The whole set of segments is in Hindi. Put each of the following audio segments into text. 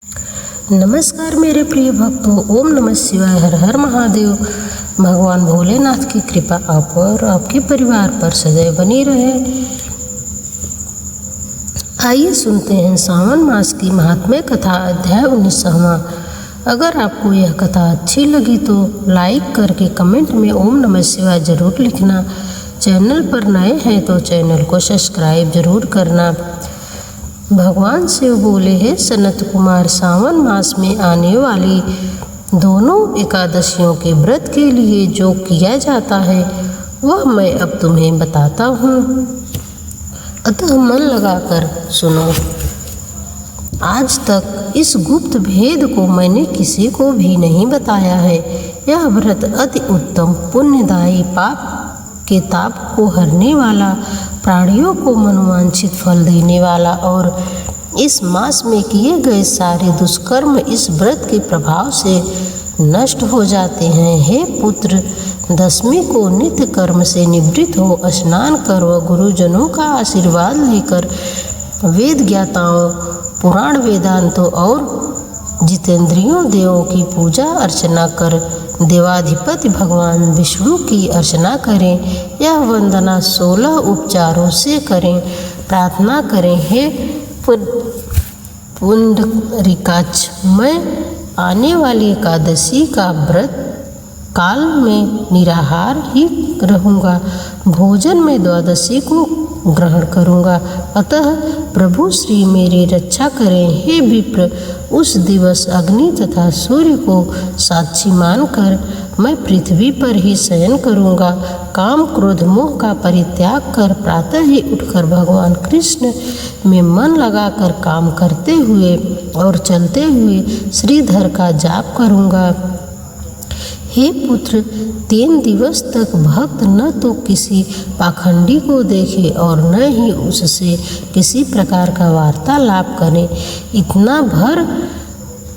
नमस्कार मेरे प्रिय भक्तों, ओम नमः शिवाय, हर हर महादेव। भगवान भोलेनाथ की कृपा आप और आपके परिवार पर सदैव बनी रहे। आइए सुनते हैं सावन मास की महात्म्य कथा, अध्याय 19वां। अगर आपको यह कथा अच्छी लगी तो लाइक करके कमेंट में ओम नमः शिवाय जरूर लिखना। चैनल पर नए हैं तो चैनल को सब्सक्राइब जरूर करना। भगवान शिव बोले, हे सनत कुमार, सावन मास में आने वाली दोनों एकादशियों के व्रत के लिए जो किया जाता है वह मैं अब तुम्हें बताता हूँ, अतः मन लगाकर सुनो। आज तक इस गुप्त भेद को मैंने किसी को भी नहीं बताया है। यह व्रत अति उत्तम, पुण्यदायी, पाप के ताप को हरने वाला, प्राणियों को मनोवांछित फल देने वाला और इस मास में किए गए सारे दुष्कर्म इस व्रत के प्रभाव से नष्ट हो जाते हैं। हे पुत्र, दशमी को नित्य कर्म से निवृत्त हो, स्नान कर व गुरुजनों का आशीर्वाद लेकर वेद ज्ञाताओं, पुराण वेदांतों और जितेंद्रियों देवों की पूजा अर्चना कर देवाधिपति भगवान विष्णु की अर्चना करें। यह वंदना 16 उपचारों से करें। प्रार्थना करें, हे पुंडरीकाक्ष, मैं आने वाली एकादशी का व्रत काल में निराहार ही रहूँगा। भोजन में द्वादशी को ग्रहण करूँगा। अतः प्रभु श्री मेरी रक्षा करें। हे विप्र, उस दिवस अग्नि तथा सूर्य को साक्षी मानकर मैं पृथ्वी पर ही शयन करूँगा। काम क्रोध मोह का परित्याग कर प्रातः ही उठकर भगवान कृष्ण में मन लगाकर काम करते हुए और चलते हुए श्रीधर का जाप करूँगा। हे पुत्र, 3 दिवस तक भक्त न तो किसी पाखंडी को देखे और न ही उससे किसी प्रकार का वार्तालाप करे। इतना भर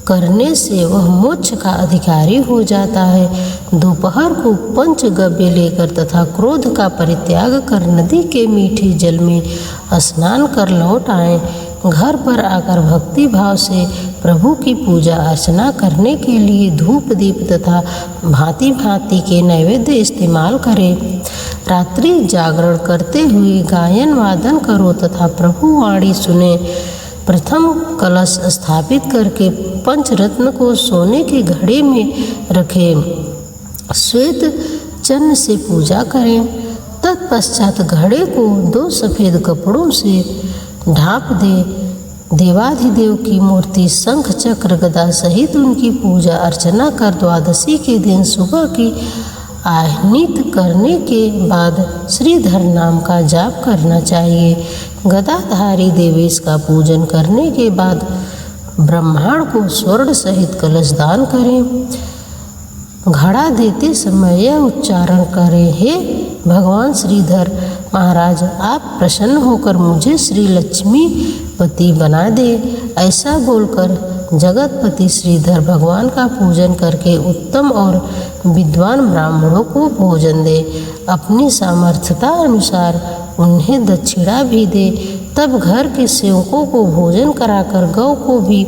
करने से वह मोक्ष का अधिकारी हो जाता है। दोपहर को पंचगव्य लेकर तथा क्रोध का परित्याग कर नदी के मीठे जल में स्नान कर लौट आए। घर पर आकर भक्ति भाव से प्रभु की पूजा अर्चना करने के लिए धूप दीप तथा भांति भांति के नैवेद्य इस्तेमाल करें। रात्रि जागरण करते हुए गायन वादन करो तथा प्रभु वाणी सुने। प्रथम कलश स्थापित करके पंचरत्न को सोने के घड़े में रखें। श्वेत चन्न से पूजा करें। तत्पश्चात घड़े को 2 सफ़ेद कपड़ों से ढाँप दे। देवाधिदेव की मूर्ति शंख चक्र गदा सहित उनकी पूजा अर्चना कर द्वादशी के दिन सुबह की आहनित करने के बाद श्रीधर नाम का जाप करना चाहिए। गदाधारी देवेश का पूजन करने के बाद ब्रह्मांड को स्वर्ण सहित कलश दान करें। घड़ा देते समय यह उच्चारण करें, हे भगवान श्रीधर महाराज, आप प्रसन्न होकर मुझे श्री लक्ष्मी पति बना दे। ऐसा बोलकर जगतपति श्रीधर भगवान का पूजन करके उत्तम और विद्वान ब्राह्मणों को भोजन दे। अपनी सामर्थ्यता अनुसार उन्हें दक्षिणा भी दे। तब घर के सेवकों को भोजन कराकर गौ को भी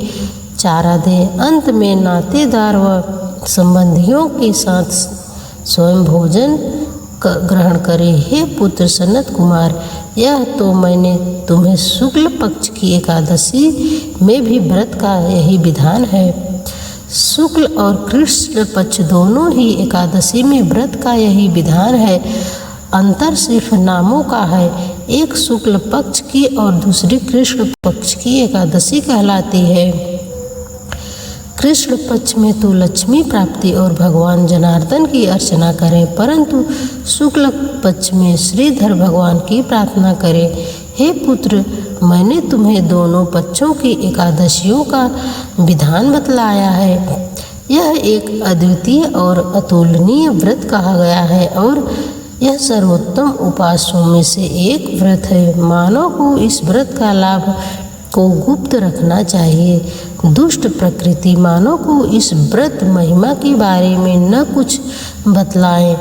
चारा दे। अंत में नातेदार व संबंधियों के साथ स्वयं भोजन ग्रहण करे। हे पुत्र सनत कुमार, यह तो मैंने तुम्हें शुक्ल पक्ष की एकादशी में भी व्रत का यही विधान है। शुक्ल और कृष्ण पक्ष दोनों ही एकादशी में व्रत का यही विधान है। अंतर सिर्फ नामों का है। एक शुक्ल पक्ष की और दूसरी कृष्ण पक्ष की एकादशी कहलाती है। कृष्ण पक्ष में तो लक्ष्मी प्राप्ति और भगवान जनार्दन की अर्चना करें, परंतु शुक्ल पक्ष में श्रीधर भगवान की प्रार्थना करें। हे पुत्र, मैंने तुम्हें दोनों पक्षों की एकादशियों का विधान बतलाया है। यह एक अद्वितीय और अतुलनीय व्रत कहा गया है और यह सर्वोत्तम उपासों में से एक व्रत है। मानव को इस व्रत का लाभ को गुप्त रखना चाहिए। दुष्ट प्रकृति मानव को इस व्रत महिमा के बारे में न कुछ बतलाएं।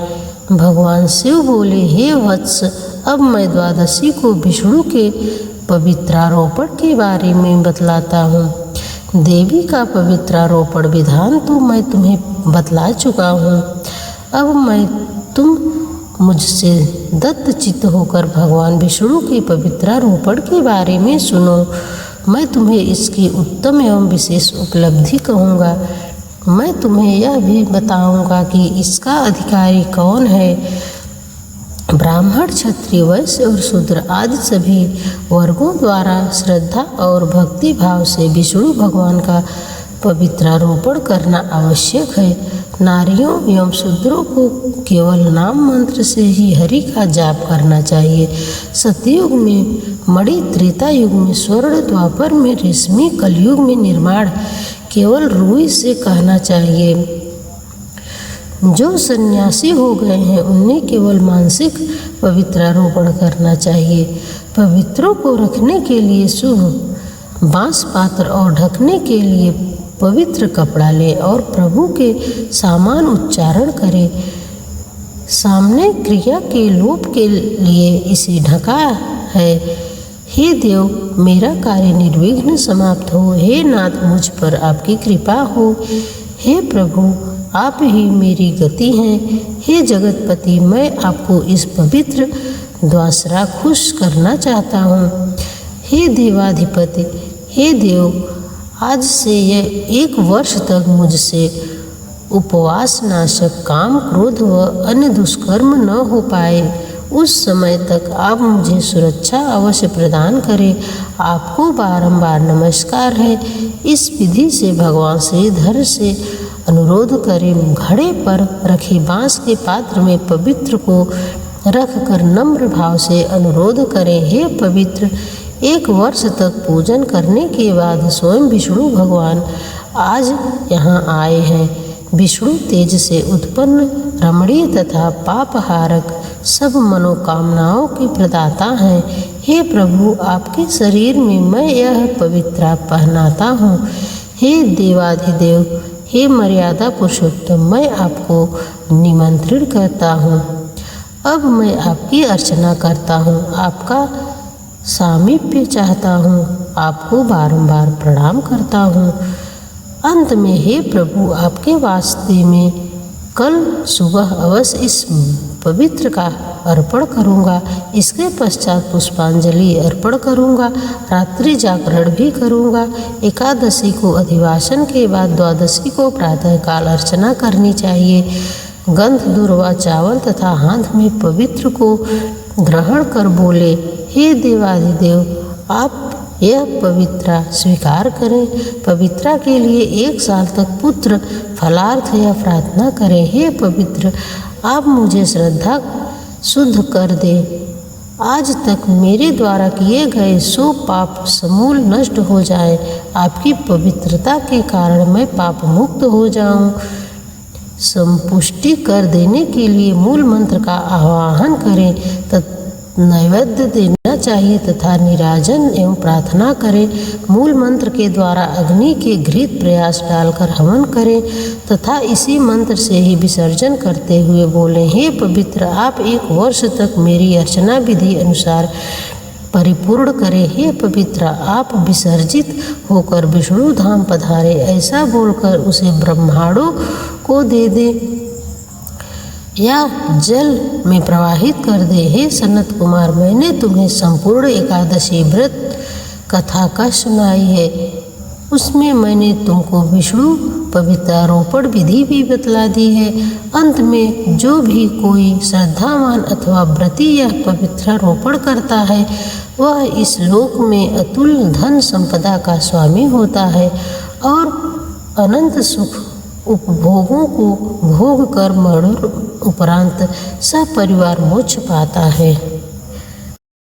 भगवान शिव बोले, हे वत्स, अब मैं द्वादशी को विष्णु के पवित्रारोपण के बारे में बतलाता हूँ। देवी का पवित्रारोपण विधान तो मैं तुम्हें बतला चुका हूँ। अब मैं तुम मुझसे दत्तचित्त होकर भगवान विष्णु के पवित्रारोपण के बारे में सुनो। मैं तुम्हें इसकी उत्तम एवं विशेष उपलब्धि कहूँगा। मैं तुम्हें यह भी बताऊँगा कि इसका अधिकारी कौन है। ब्राह्मण, क्षत्रिय, वैश्य और शूद्र आदि सभी वर्गों द्वारा श्रद्धा और भक्ति भाव से विष्णु भगवान का पवित्रारोपण करना आवश्यक है। नारियों एवं शूद्रों को केवल नाम मंत्र से ही हरि का जाप करना चाहिए। सतयुग में मणि, त्रेता युग में स्वर्ण, द्वापर में रेशमी, कलयुग में निर्माण केवल रुई से कहना चाहिए। जो सन्यासी हो गए हैं उन्हें केवल मानसिक पवित्रारोपण करना चाहिए। पवित्रों को रखने के लिए शुभ बांस पात्र और ढकने के लिए पवित्र कपड़ा ले और प्रभु के समान उच्चारण करे। सामने क्रिया के लोप के लिए इसे ढका है। हे देव, मेरा कार्य निर्विघ्न समाप्त हो। हे नाथ, मुझ पर आपकी कृपा हो। हे प्रभु, आप ही मेरी गति हैं। हे जगतपति, मैं आपको इस पवित्र द्वासरा खुश करना चाहता हूँ। हे देवाधिपति, हे देव, आज से यह 1 वर्ष तक मुझसे उपवास नाशक काम, क्रोध व अन्य दुष्कर्म न हो पाए। उस समय तक आप मुझे सुरक्षा अवश्य प्रदान करें। आपको बारंबार नमस्कार है। इस विधि से भगवान श्रीधर से अनुरोध करें। घड़े पर रखे बांस के पात्र में पवित्र को रखकर नम्र भाव से अनुरोध करें। हे पवित्र, 1 वर्ष तक पूजन करने के बाद स्वयं विष्णु भगवान आज यहाँ आए हैं। विष्णु तेज से उत्पन्न, रमणीय तथा पापहारक, सब मनोकामनाओं के प्रदाता हैं। हे प्रभु, आपके शरीर में मैं यह पवित्रा पहनाता हूँ। हे देवाधिदेव, हे मर्यादा पुरुषोत्तम, मैं आपको निमंत्रण करता हूँ। अब मैं आपकी अर्चना करता हूँ, आपका सामीप्य चाहता हूँ, आपको बारंबार प्रणाम करता हूँ। अंत में हे प्रभु, आपके वास्ते में कल सुबह अवश्य इस पवित्र का अर्पण करूँगा। इसके पश्चात पुष्पांजलि अर्पण करूँगा। रात्रि जागरण भी करूँगा। एकादशी को अधिवासन के बाद द्वादशी को प्रातःकाल अर्चना करनी चाहिए। गंध, दूर्वा, चावल तथा हाथ में पवित्र को ग्रहण कर बोले, हे देवाधिदेव, आप यह पवित्रा स्वीकार करें। पवित्रा के लिए 1 साल तक पुत्र फलार्थ या प्रार्थना करें। हे पवित्र, आप मुझे श्रद्धा शुद्ध कर दे। आज तक मेरे द्वारा किए गए 100 पाप समूल नष्ट हो जाए। आपकी पवित्रता के कारण मैं पाप मुक्त हो जाऊं। संपुष्टि कर देने के लिए मूल मंत्र का आवाहन करें। नैवेद्य देना चाहिए तथा निराजन एवं प्रार्थना करें। मूल मंत्र के द्वारा अग्नि के घृत प्रयास डालकर हवन करें तथा इसी मंत्र से ही विसर्जन करते हुए बोलें, हे पवित्र, आप 1 वर्ष तक मेरी अर्चना विधि अनुसार परिपूर्ण करें। हे पवित्र, आप विसर्जित होकर विष्णु धाम पधारे। ऐसा बोलकर उसे ब्रह्मांडों को दे दे या जल में प्रवाहित कर दे। हे सनत कुमार, मैंने तुम्हें संपूर्ण एकादशी व्रत कथा का सुनाई है। उसमें मैंने तुमको विष्णु पवित्रारोपण विधि भी बतला दी है। अंत में जो भी कोई श्रद्धावान अथवा व्रती यह पवित्रारोपण करता है वह इस लोक में अतुल धन संपदा का स्वामी होता है और अनंत सुख उपभोगों को भोग कर मरण उपरांत सपरिवार मोक्ष पाता है।